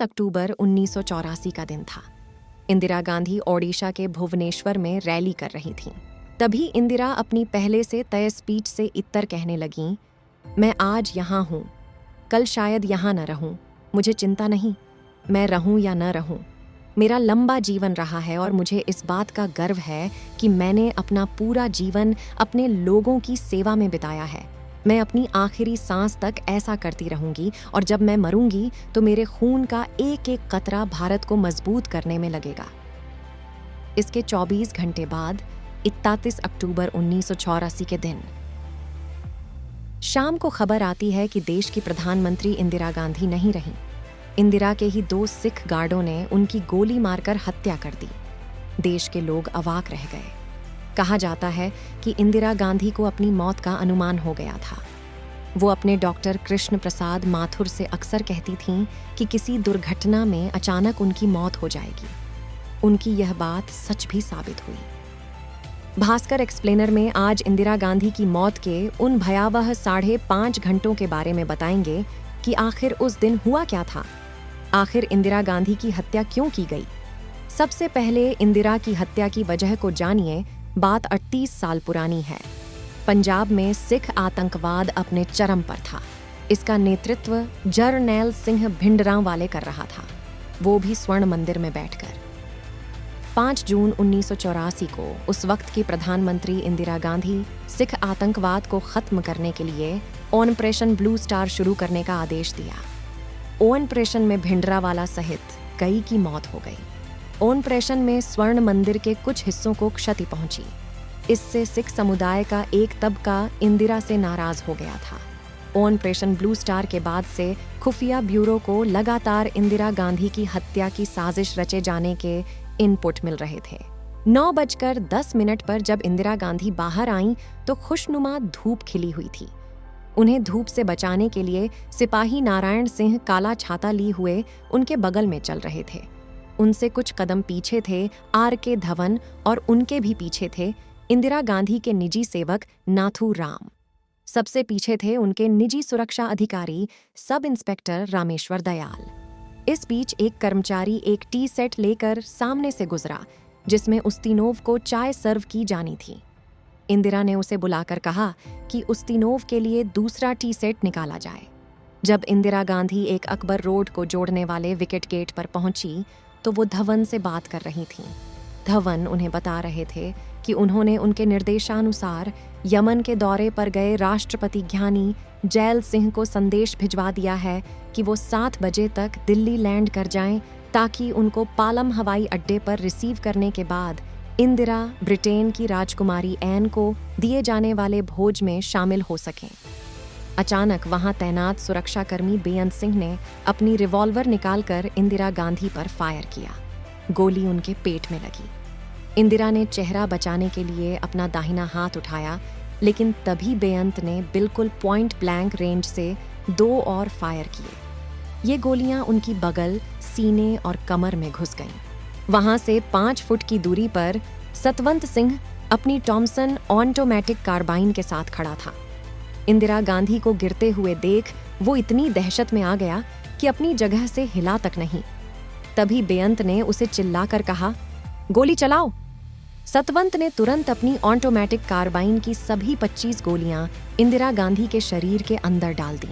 अक्टूबर 1984 का दिन था। इंदिरा गांधी ओडिशा के भुवनेश्वर में रैली कर रही थीं। तभी इंदिरा अपनी पहले से तय स्पीच से इत्तर कहने लगीं, मैं आज यहाँ हूँ, कल शायद यहाँ न रहूँ, मुझे चिंता नहीं, मैं रहूँ या न रहूँ। मेरा लंबा जीवन रहा है और मुझे इस बात का गर्व है कि मैंने अपना पूरा जीवन अपने लोगों की सेवा में बिताया है। मैं अपनी आखिरी सांस तक ऐसा करती रहूंगी और जब मैं मरूंगी तो मेरे खून का एक एक कतरा भारत को मजबूत करने में लगेगा। इसके 24 घंटे बाद 31 अक्टूबर 1984 के दिन शाम को खबर आती है कि देश की प्रधानमंत्री इंदिरा गांधी नहीं रहीं। इंदिरा के ही 2 सिख गार्डों ने उनकी गोली मारकर हत्या कर दी। देश के लोग अवाक रह गए। कहा जाता है कि इंदिरा गांधी को अपनी मौत का अनुमान हो गया था। वो अपने डॉक्टर कृष्ण प्रसाद माथुर से अक्सर कहती थीं कि किसी दुर्घटना में अचानक उनकी मौत हो जाएगी। उनकी यह बात सच भी साबित हुई। भास्कर एक्सप्लेनर में आज इंदिरा गांधी की मौत के उन भयावह 5.5 घंटों के बारे में बताएंगे कि आखिर उस दिन हुआ क्या था। आखिर इंदिरा गांधी की हत्या क्यों की गई? सबसे पहले इंदिरा की हत्या की वजह को जानिए। बात 38 साल पुरानी है। पंजाब में सिख आतंकवाद अपने चरम पर था। इसका नेतृत्व जरनैल सिंह भिंडरांवाले कर रहा था, वो भी स्वर्ण मंदिर में बैठकर। 5 जून 1984 को उस वक्त की प्रधानमंत्री इंदिरा गांधी सिख आतंकवाद को खत्म करने के लिए ऑपरेशन ब्लू स्टार शुरू करने का आदेश दिया। ऑपरेशन में भिंडरांवाला सहित कई की मौत हो गई। ऑपरेशन में स्वर्ण मंदिर के कुछ हिस्सों को क्षति पहुंची। इससे सिख समुदाय का एक तबका इंदिरा से नाराज हो गया था। ऑपरेशन ब्लू स्टार के बाद से खुफिया ब्यूरो को लगातार इंदिरा गांधी की हत्या की साजिश रचे जाने के इनपुट मिल रहे थे। 9:10 पर जब इंदिरा गांधी बाहर आईं तो खुशनुमा धूप खिली हुई थी। उन्हें धूप से बचाने के लिए सिपाही नारायण सिंह काला छाता लिए हुए उनके बगल में चल रहे थे। उनसे कुछ कदम पीछे थे R.K. धवन और उनके भी पीछे थे इंदिरा गांधी के निजी सेवक नाथू राम। सबसे पीछे थे उनके निजी सुरक्षा अधिकारी सब इंस्पेक्टर रामेश्वर दयाल। इस बीच एक कर्मचारी एक टी सेट लेकर सामने से गुजरा जिसमें उस्तिनोव को चाय सर्व की जानी थी। इंदिरा ने उसे बुलाकर कहा कि उस्तिनोव के लिए दूसरा टी सेट निकाला जाए। जब इंदिरा गांधी एक अकबर रोड को जोड़ने वाले विकेट गेट पर पहुंची तो वो धवन से बात कर रही थीं। धवन उन्हें बता रहे थे कि उन्होंने उनके निर्देशानुसार यमन के दौरे पर गए राष्ट्रपति ज्ञानी जैल सिंह को संदेश भिजवा दिया है कि वो 7 बजे तक दिल्ली लैंड कर जाएं ताकि उनको पालम हवाई अड्डे पर रिसीव करने के बाद इंदिरा ब्रिटेन की राजकुमारी ऐन को दिए जाने वाले भोज में शामिल हो सकें। अचानक वहां तैनात सुरक्षाकर्मी बेअंत सिंह ने अपनी रिवॉल्वर निकालकर इंदिरा गांधी पर फायर किया। गोली उनके पेट में लगी। इंदिरा ने चेहरा बचाने के लिए अपना दाहिना हाथ उठाया, लेकिन तभी बेअंत ने बिल्कुल पॉइंट ब्लैंक रेंज से 2 और फायर किए। ये गोलियां उनकी बगल, सीने और कमर में घुस गईं। वहां से 5 फुट की दूरी पर सतवंत सिंह अपनी टॉमसन ऑटोमेटिक कार्बाइन के साथ खड़ा था। इंदिरा गांधी को गिरते हुए देख वो इतनी दहशत में आ गया कि अपनी जगह से हिला तक नहीं। तभी बेअंत ने उसे चिल्लाकर कहा, गोली चलाओ। सतवंत ने तुरंत अपनी ऑटोमेटिक कार्बाइन की सभी 25 गोलियां इंदिरा गांधी के शरीर के अंदर डाल दी।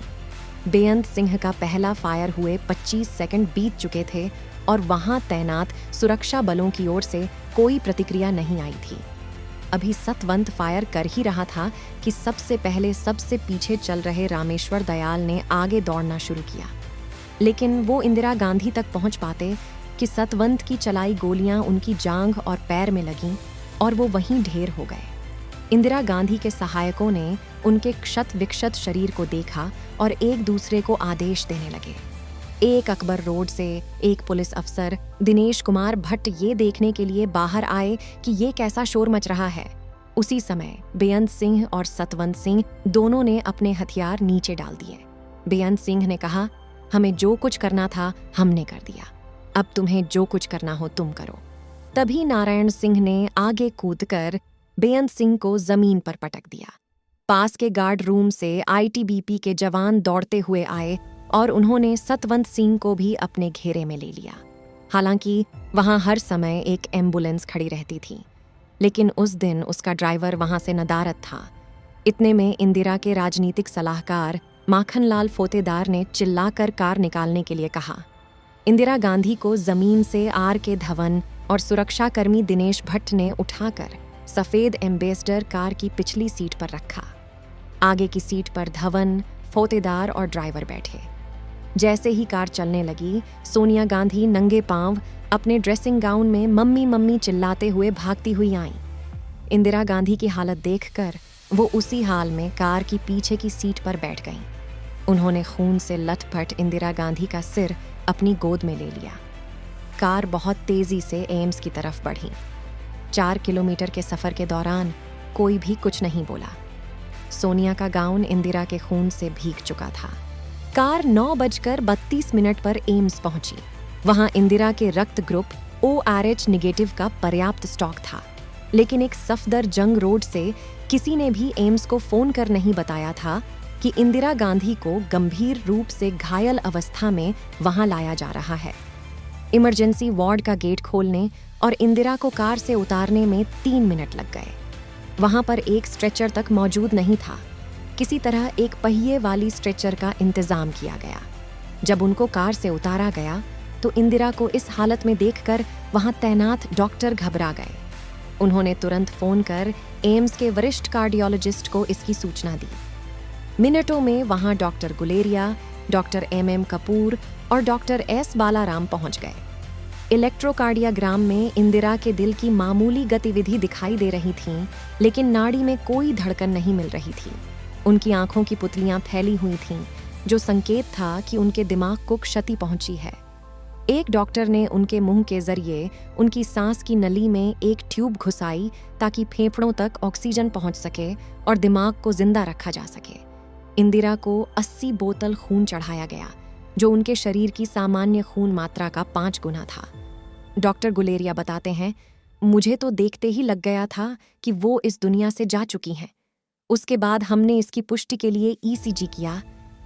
बेअंत सिंह का पहला फायर हुए 25 सेकंड बीत चुके थे और वहां तैनात सुरक्षा बलों की ओर से कोई प्रतिक्रिया नहीं आई थी। अभी सतवंत फायर कर ही रहा था कि सबसे पहले सबसे पीछे चल रहे रामेश्वर दयाल ने आगे दौड़ना शुरू किया, लेकिन वो इंदिरा गांधी तक पहुंच पाते कि सतवंत की चलाई गोलियां उनकी जांघ और पैर में लगीं और वो वहीं ढेर हो गए। इंदिरा गांधी के सहायकों ने उनके क्षत विक्षत शरीर को देखा और एक दूसरे को आदेश देने लगे। एक अकबर रोड से एक पुलिस अफसर दिनेश कुमार भट्ट ये देखने के लिए बाहर आए कि ये कैसा शोर मच रहा है। उसी समय बेअंत सिंह और सतवंत सिंह दोनों ने अपने हथियार नीचे डाल दिए। बेअंत सिंह ने कहा, हमें जो कुछ करना था हमने कर दिया, अब तुम्हें जो कुछ करना हो तुम करो। तभी नारायण सिंह ने आगे कूदकर बेअंत सिंह को जमीन पर पटक दिया। पास के गार्ड रूम से आईटीबीपी के जवान दौड़ते हुए आए और उन्होंने सतवंत सिंह को भी अपने घेरे में ले लिया। हालांकि वहां हर समय एक एम्बुलेंस खड़ी रहती थी, लेकिन उस दिन उसका ड्राइवर वहां से नदारद था। इतने में इंदिरा के राजनीतिक सलाहकार माखनलाल फोतेदार ने चिल्लाकर कार निकालने के लिए कहा। इंदिरा गांधी को जमीन से R.K. धवन और सुरक्षाकर्मी दिनेश भट्ट ने उठाकर सफेद एम्बेसडर कार की पिछली सीट पर रखा। आगे की सीट पर धवन, फोतेदार और ड्राइवर बैठे। जैसे ही कार चलने लगी, सोनिया गांधी नंगे पांव अपने ड्रेसिंग गाउन में मम्मी मम्मी चिल्लाते हुए भागती हुई आईं। इंदिरा गांधी की हालत देखकर वो उसी हाल में कार की पीछे की सीट पर बैठ गईं। उन्होंने खून से लथपथ इंदिरा गांधी का सिर अपनी गोद में ले लिया। कार बहुत तेजी से एम्स की तरफ बढ़ी। 4 किलोमीटर के सफर के दौरान कोई भी कुछ नहीं बोला। सोनिया का गाउन इंदिरा के खून से भीग चुका था। कार 9:32 पर एम्स पहुंची। वहां इंदिरा के रक्त ग्रुप ORH निगेटिव का पर्याप्त स्टॉक था, लेकिन एक सफदर जंग रोड से किसी ने भी एम्स को फोन कर नहीं बताया था कि इंदिरा गांधी को गंभीर रूप से घायल अवस्था में वहां लाया जा रहा है। इमरजेंसी वार्ड का गेट खोलने और इंदिरा को कार से उतारने में 3 मिनट लग गए। वहां पर एक स्ट्रेचर तक मौजूद नहीं था। किसी तरह एक पहिए वाली स्ट्रेचर का इंतजाम किया गया। जब उनको कार से उतारा गया तो इंदिरा को इस हालत में देखकर वहां तैनात डॉक्टर घबरा गए। उन्होंने तुरंत फोन कर एम्स के वरिष्ठ कार्डियोलॉजिस्ट को इसकी सूचना दी। मिनटों में वहां doctor Guleria, doctor MM Kapoor और डॉक्टर S बालाराम पहुंच गए। इलेक्ट्रोकार्डियोग्राम में इंदिरा के दिल की मामूली गतिविधि दिखाई दे रही थी, लेकिन नाड़ी में कोई धड़कन नहीं मिल रही थी। उनकी आंखों की पुतलियां फैली हुई थीं, जो संकेत था कि उनके दिमाग को क्षति पहुंची है। एक डॉक्टर ने उनके मुंह के जरिए उनकी सांस की नली में एक ट्यूब घुसाई ताकि फेफड़ों तक ऑक्सीजन पहुंच सके और दिमाग को जिंदा रखा जा सके। इंदिरा को 80 बोतल खून चढ़ाया गया, जो उनके शरीर की सामान्य खून मात्रा का 5 गुना था। डॉक्टर गुलेरिया बताते हैं, मुझे तो देखते ही लग गया था कि वो इस दुनिया से जा चुकी हैं। उसके बाद हमने इसकी पुष्टि के लिए ECG किया।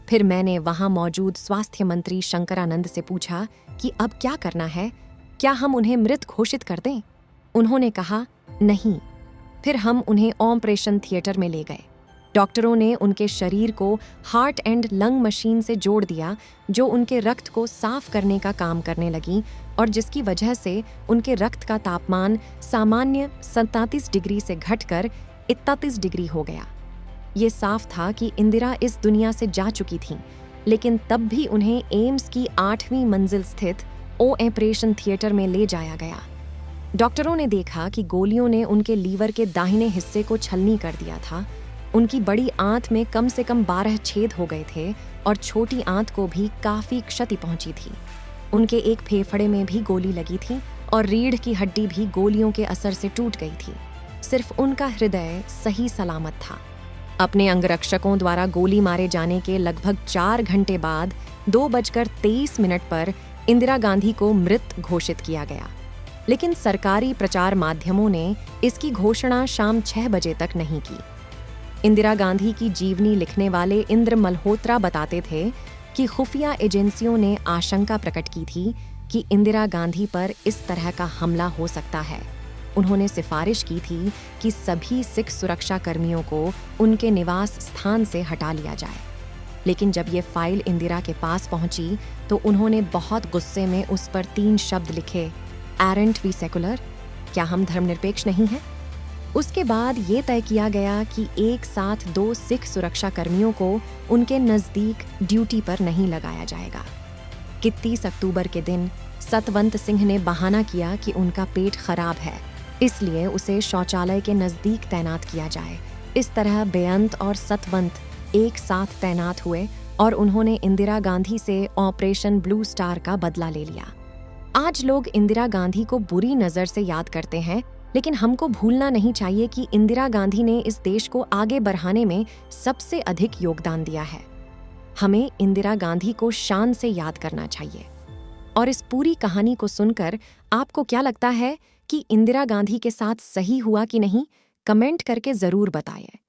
फिर मैंने वहां मौजूद स्वास्थ्य मंत्री शंकरानंद से पूछा कि अब क्या करना है, क्या हम उन्हें मृत घोषित कर दें? उन्होंने कहा, नहीं। फिर हम उन्हें ऑपरेशन थिएटर में ले गए। डॉक्टरों ने उनके शरीर को हार्ट एंड लंग मशीन से जोड़ दिया, जो उनके रक्त को साफ करने का काम करने लगी और जिसकी वजह से उनके रक्त का तापमान सामान्य 37 डिग्री से घटकर 31 डिग्री हो गया। ये साफ था कि इंदिरा इस दुनिया से जा चुकी थीं, लेकिन तब भी उन्हें एम्स की 8वीं मंजिल स्थित ऑपरेशन थिएटर में ले जाया गया। डॉक्टरों ने देखा कि गोलियों ने उनके लीवर के दाहिने हिस्से को छलनी कर दिया था। उनकी बड़ी आंत में कम से कम 12 छेद हो गए थे और छोटी आंत को भी काफी क्षति पहुंची थी। उनके एक फेफड़े में भी गोली लगी थी और रीढ़ की हड्डी भी गोलियों के असर से टूट गई थी। सिर्फ उनका हृदय सही सलामत था। अपने अंगरक्षकों द्वारा गोली मारे जाने के लगभग 4 घंटे बाद 2:23 पर इंदिरा गांधी को मृत घोषित किया गया, लेकिन सरकारी प्रचार माध्यमों ने इसकी घोषणा शाम 6 बजे तक नहीं की। इंदिरा गांधी की जीवनी लिखने वाले इंद्र मल्होत्रा बताते थे कि खुफिया एजेंसियों ने आशंका प्रकट की थी कि इंदिरा गांधी पर इस तरह का हमला हो सकता है। उन्होंने सिफारिश की थी कि सभी सिख सुरक्षा कर्मियों को उनके निवास स्थान से हटा लिया जाए, लेकिन जब ये फाइल इंदिरा के पास पहुंची तो उन्होंने बहुत गुस्से में उस पर 3 शब्द लिखे, एरेंट वी सेकुलर, क्या हम धर्मनिरपेक्ष नहीं हैं? उसके बाद ये तय किया गया कि एक साथ 2 सिख सुरक्षा कर्मियों को उनके नजदीक ड्यूटी पर नहीं लगाया जाएगा। 31 अक्टूबर के दिन सतवंत सिंह ने बहाना किया कि उनका पेट खराब है, इसलिए उसे शौचालय के नजदीक तैनात किया जाए। इस तरह बेअंत और सतवंत एक साथ तैनात हुए और उन्होंने इंदिरा गांधी से ऑपरेशन ब्लू स्टार का बदला ले लिया। आज लोग इंदिरा गांधी को बुरी नजर से याद करते हैं, लेकिन हमको भूलना नहीं चाहिए कि इंदिरा गांधी ने इस देश को आगे बढ़ाने में सबसे अधिक योगदान दिया है। हमें इंदिरा गांधी को शान से याद करना चाहिए। और इस पूरी कहानी को सुनकर आपको क्या लगता है कि इंदिरा गांधी के साथ सही हुआ कि नहीं? कमेंट करके जरूर बताइए।